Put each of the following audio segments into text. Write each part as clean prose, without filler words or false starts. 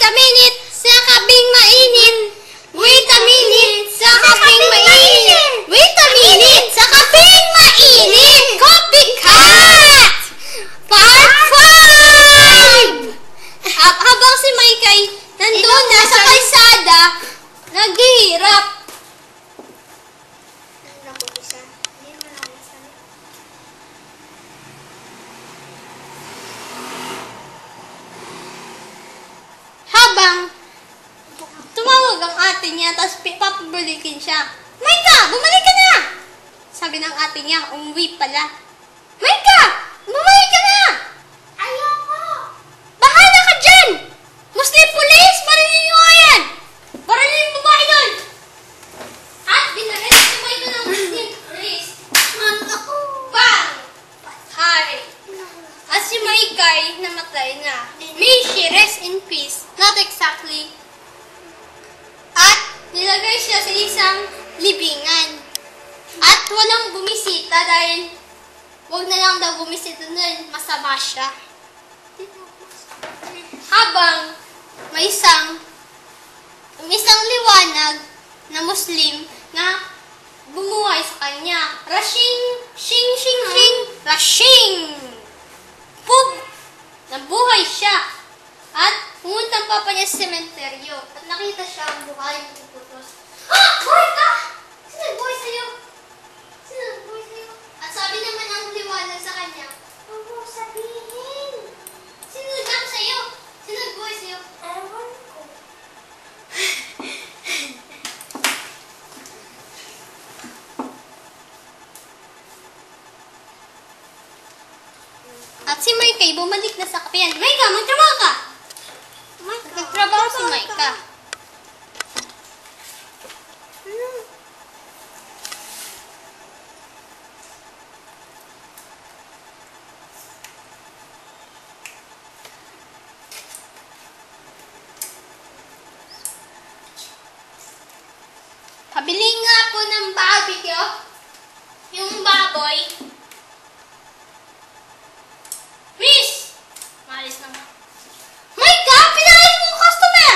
a minute, sa kaping mainit. Wait a minute, sa kaping mainit. Wait a minute, sa kaping mainit. Copycat! Part 5! Habang si Maykay nandun na sa kalsada, naghihirap. Habang tumawag ang ate niya, tapos papabalikin siya. Mayka, bumalik ka na! Sabi ng ate niya, umuwi pala. Mayka, bumalik ka na! Ayoko! Bahala ka dyan! Muslim police, marinig nyo nga yan! Marinig yung babae doon! At binarest si Mayka ng Muslim police. Bang! Patay! At si Maykay namatay na. May she rest in peace. Not exactly. At nilagay siya sa isang libingan. At walang bumisita dahil wag na lang daw bumisita nun. Masama siya. Habang may isang liwanag na Muslim na bumuhay sa kanya. Rashing, shing, shing, shing, rashing! Pug! Nabuhay siya. At pumunta ang papa niya sa sementeryo. At nakita siya ang buhay ng putos. Ah! Buhay ka! Sino nagbuhay sa'yo? Sino nagbuhay sa'yo? At sabi naman ang liwanag sa kanya, huwag mo sabihin. Sino nagbuhay sa'yo? Sino nagbuhay sa'yo? Ewan ko. At si Maykay bumalik na sa kapihan. Mayka, magtrabaho ka! Nagtrabaho si Mayka. Pabili nga po ng barbecue. Yung baboy. Miss! Malis naman. Mayka, pinayos mo ang customer!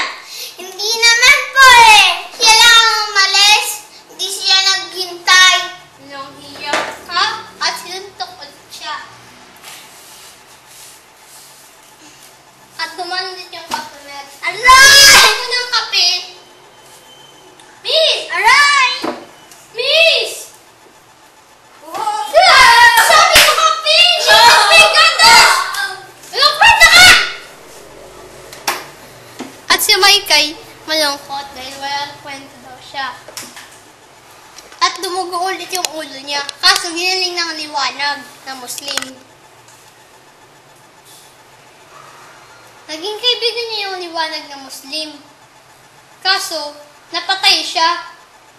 Hindi naman po eh. Siya lang ang umalis. Hindi siya naghintay. Ilang hiya ka? At sinuntok ulit siya. At dumalit yung customer. Aray! Ako ng kape. Miss! Aray! Miss! Sabi ko kape! Siya kape! Gatas! Ilang na ka! At si Maykay malungkot dahil walang kwento daw siya. At dumugo ulit yung ulo niya. Kaso ginaling ng liwanag na Muslim. Naging kaibigan niya yung liwanag na Muslim. Kaso napatay siya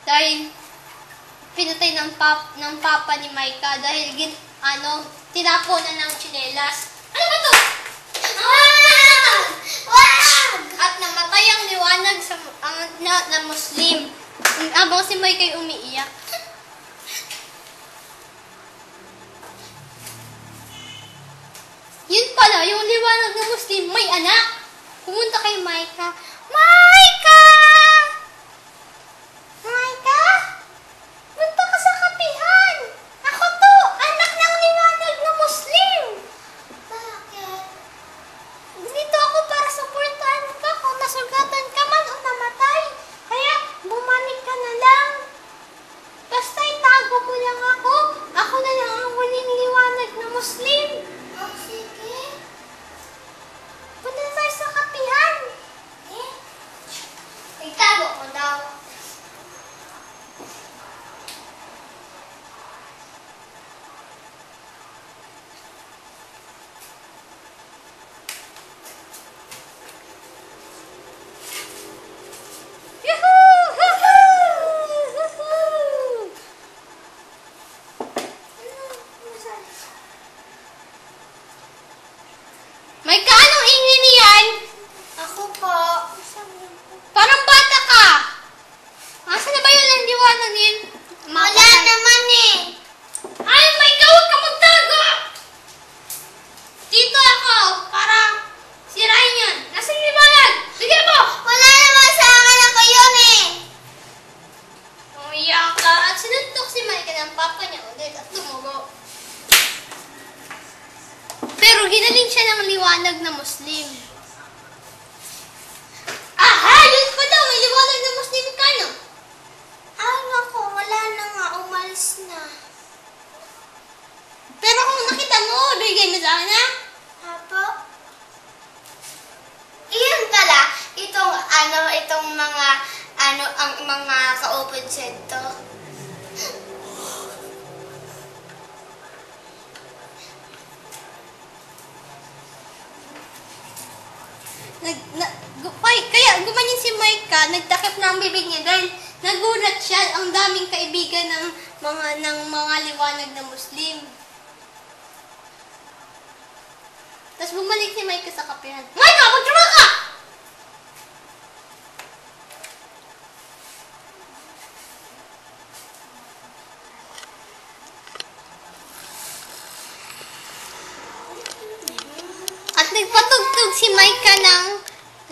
dahil pinatay ng papa ni Mayka dahil tinaponan ng tsinelas. Ano ba to? Wag! Wag! At namatay ang liwanag na Muslim. Habang si Maykay umiiyak. Yun pala, yung liwanag na Muslim may anak. Pumunta kay Mayka. Mayka! Mayka? Punta ka sa kapihan. Ako to, anak ng liwanag na Muslim. Bakit? Dito ako para suportahan ka kung nasugatan ka man o namatay. Kaya bumalik ka na lang. Basta itago mo lang ako. Ako na lang ang huling liwanag na Muslim. Oh, sige. Punta tayo sa kapihan. Eh? Itago ko daw. Yuhuu! Huhuu! Mayka, anong ingay niyan? Ako po. Parang bata ka. Asa na ba yun ang liwanag yun? Wala naman eh. Ay, Mayka, huwag ka magtago! Dito ako para sirain yun. Nasa liwanag? Sige, liwanag na Muslim. Aha! Yun pa daw! May liwanag na Muslim ka, no? Ay, naku, wala na nga. Umalis na. Pero kung nakita mo, bigay mo sa akin, ha? Apo? Iyon pala, itong mga, ang mga ka-open center. Kaya gumanyan si Micah, nagtakip na ang bibig niya dahil nagulat siya ang daming kaibigan ng mga liwanag na Muslim. Tapos bumalik si Micah sa kapihan. Micah, magtrabaho ka! At nagpatugtog si Micah ng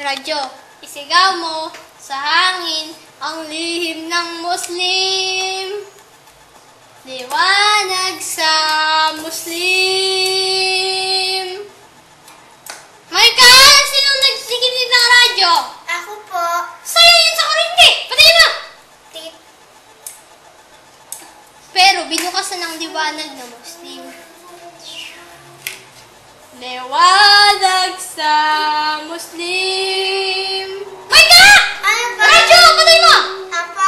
radyo. Isigaw mo sa hangin ang lihim ng Muslim. Liwanag sa Muslim. Micah, sinong nagsikinig ng radyo? Ako po. Sa'yo yun sa kuryente! Patayin mo! Tit. Pero binukasan ng liwanag ng Muslim. Liwanag sa Muslim. Micah! Ano ba? Radyo! Patayin mo! Apo?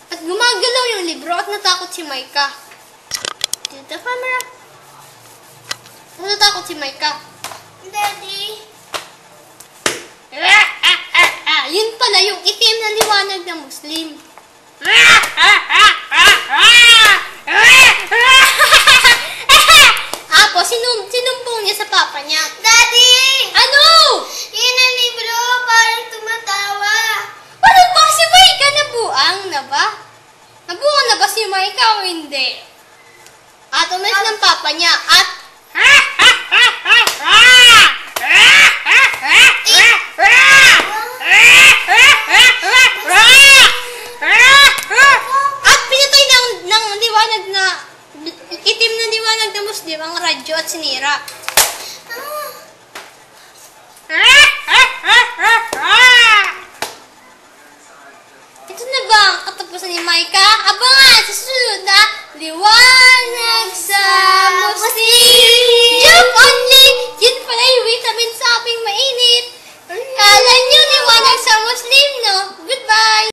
At gumagalaw yung libro at natakot si Micah. Dito, camera. Natakot si Micah. Daddy? Yun pala yung itim na liwanag ng Muslim. Apo, sinumbong niya sa papa niya. Daddy! Ano? Yun ang libro, parang tumatawa. Ano ba si Micah? Nabuang na ba? Nabuang na ba si Micah o hindi? At umalis ng papa niya at pinatay ng liwanag na itim na liwanag na Muslim ang radyo at sinira. Ito na ba ang katapusan ni Micah? Abangan sa susunod